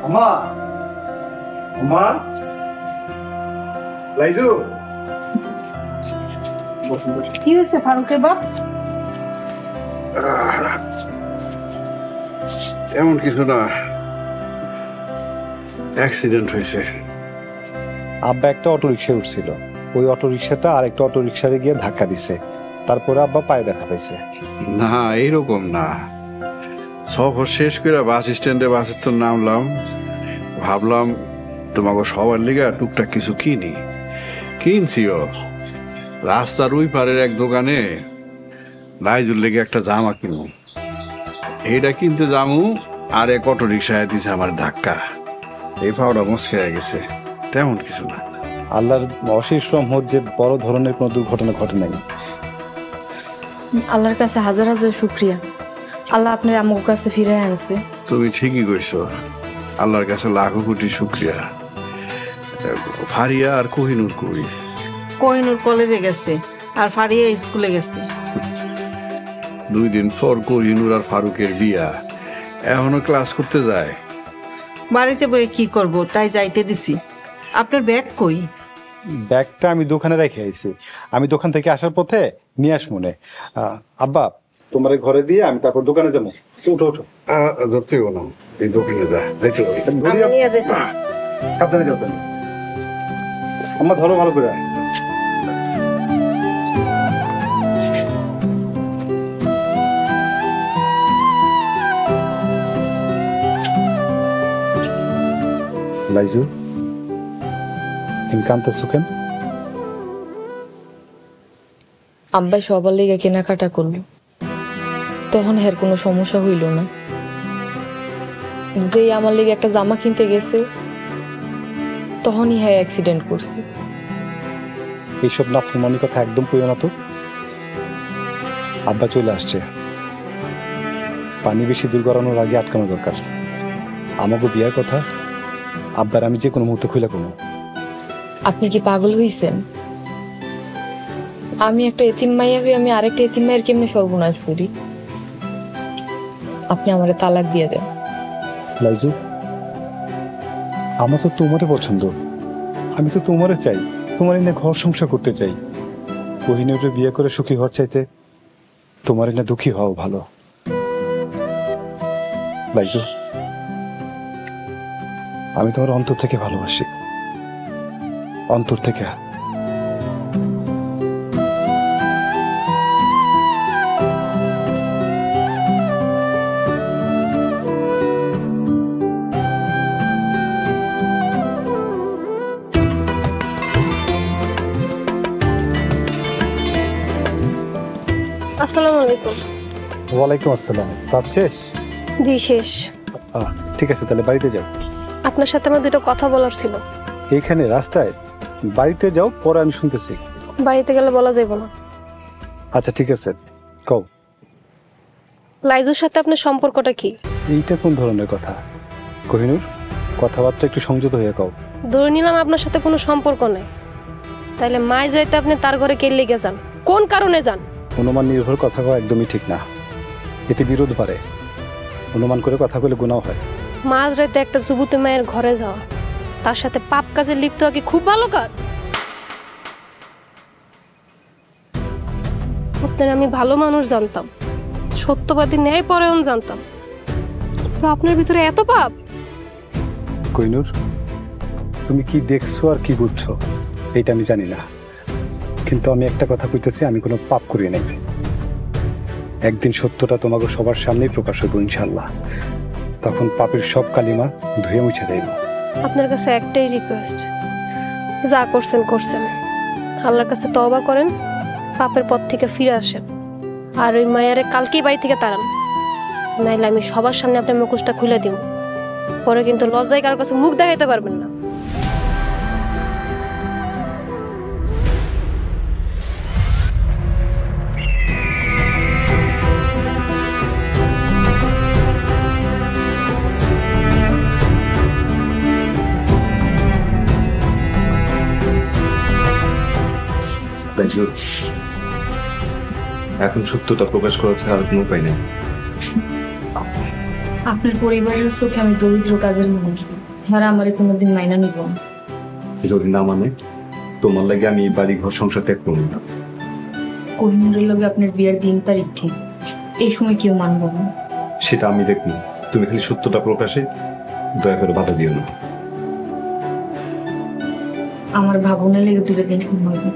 আম্মা আম্মা লাইজু কি হয়েছে ফারুকের বাপ? এমন কিছু না, অ্যাক্সিডেন্ট হয়েছে। আব্বা একটা অটো রিক্সায় উঠছিল, ওই অটো রিক্সাটা আর একটা অটো রিক্সারে গিয়ে ধাক্কা দিছে, তারপরে আব্বা পায়ে ব্যথা পাইছে। না এইরকম না, সফর শেষ করে বাস স্ট্যান্ডে বাসের তো নামলাম, ভাবলাম তোমাকে সবার লিগা টুকটাক কিছু কিনছিও। রাস্তার ওই পারের এক দোকানে লাইজুর লেগে একটা জামা কিনবো, এইটা কিনতে যামু আর এক অটো রিক্সায় দিছে আমার ধাক্কা, এই পাওটা মুচকে গেছে, তেমন কিছু না। আল্লাহর অশেষ রহমত যে বড় ধরনের কোনো দুর্ঘটনা ঘটে নাই। আল্লাহর কাছে হাজার হাজার শুকরিয়া, আল্লাহ আপনার আমার কাছে ফিরে আনছে। তুমি ঠিকই কইছো, আল্লাহর কাছে লাখো কোটি শুকরিয়া। ফারিয়া আর কোহিনুর কই? কোহিনুর কলেজে গেছে আর ফারিয়া স্কুলে গেছে। 2 দিন পর কোহিনুর আর ফারুকের বিয়া, এখনো ক্লাস করতে যায়? বাড়িতে বই কি করব তাই যাইতে দিছি। আপনার ব্যাগ কই? ব্যাগটা আমি দোকানে রেখে আইছি, আমি দোকান থেকে আসার পথে নিয়ে আস মনে। আব্বা তোমার ঘরে দিয়ে আমি তারপর দোকানে যাবো। উঠো উঠো, ধরতে হইব না, এই দোকানে যা যাইতে হবে। সাবধানে যাবেন। আম্মা ধরো ভালো করে। লাইজু, তুমি কাঁদতেছো কেন? আব্বাই সবার লেগে কেনাকাটা করলো, তখন হের কোনো সমস্যা হইল না। যে আমার লেগে একটা জামা কিনতে গেছে তখনই হ্যাঁ অ্যাক্সিডেন্ট করছে। এইসব নাফরমানি কথা একদম কইও না তো। আব্বা চলে আসছে, পানি বেশি দূর করানোর আগে আটকানো দরকার। আমাকে বিয়ার কথা আব্বার আমি যে কোনো মুহূর্তে খুলে করবো। আপনি কি পাগল হইছেন? আমি একটা এতিম মাইয়া হয়ে আমি আরেকটা এতিম মায়ের কেমনে সর্বনাশ করি? আপনি আমারে তালাক দিয়ে দেন। লাইজু, আমার তো তোমারে পছন্দ, আমি তো তোমারে চাই, তোমার এনে ঘর সংসার করতে চাই। কোহিনুরে বিয়ে করে সুখী হওয়ার চাইতে তোমার এনে দুঃখী হওয়া ভালো। লাইজু, আমি তোমার অন্তর থেকে ভালোবাসি, অন্তর থেকে। আসসালামু আলাইকুম। ওয়ালাইকুম আসসালাম। কাজ শেষ? জি শেষ। ঠিক আছে, তাহলে বাড়িতে যাও। আপনার সাথে আমার দুটো কথা বলার ছিল। এইখানে রাস্তায়? বাড়িতে যাও, পরে আমি শুনতেছি। বাড়িতে গেলে বলা যাবে না। আচ্ছা ঠিক আছে, কও। লাইজুর সাথে আপনার সম্পর্কটা কি? এইটা কোন ধরনের কথা কোহিনুর? কথাবার্তা একটু সংযত হয়ে কও। ধরে নিলাম আপনার সাথে কোনো সম্পর্ক নেই, তাইলে মাঝ রাইতে আপনি তার ঘরে কে লেগে যান? কোন কারণে যান? অনুমান নির্ভর কথা কওয়া একদমই ঠিক না, এতে বিরোধ বাড়ে। অনুমান করে কথা বলে গুনাহ হয়। মাঝ রাইতে একটা যুবতী মায়ের ঘরে যাওয়া, তার সাথে পাপ কাজে লিপ্ত হওয়া কি খুব ভালো কাজ? আপনার আমি ভালো মানুষ জানতাম, সত্যবাদী ন্যায়পরায়ণ জানতাম, তো আপনার ভিতরে এত পাপ? কোহিনুর, তুমি কি দেখছো আর কি বুঝছো এইটা আমি জানি না, কিন্তু আমি একটা কথা কইতেছি, আমি কোনো পাপ করি নাই। একদিন সত্যটা তোমাকে সবার সামনেই প্রকাশ হইব ইনশাল্লাহ, তখন পাপের সব কালিমা ধুয়ে মুছে যাইব। আপনার কাছে একটাই রিকোয়েস্ট, যা করছেন করছেন, আল্লাহর কাছে তওবা করেন, পাপের পথ থেকে ফিরে আসেন, আর ওই মায়ারে কালকেই বাড়ি থেকে তাড়ান, নাইলে আমি সবার সামনে আপনার মুখোশটা খুলে দিব, পরে কিন্তু লজ্জায় কারোর কাছে মুখ দেখাইতে পারবেন না। এখন সত্যটা প্রকাশ করা ছাড়া আর কোনো উপায় নেই। আপনার পরিবারের চোখে আমি দরিদ্র কাজের মানুষ, আর আমারে কোনোদিন মাইনা নিব না। যদি না মানে তোমার লাগে আমি এই বাড়ি ঘর সংসার ত্যাগ করবো না। কোহিনুরের লগে আপনার বিয়ের দিন তারিখ ঠিক, এই সময় কেউ মানব না। সেটা আমি দেখবো, তুমি খালি সত্যটা প্রকাশে দয়া করে বাধা দিও না। আমার ভাবনা লেগে 2 দিন সময় দিন।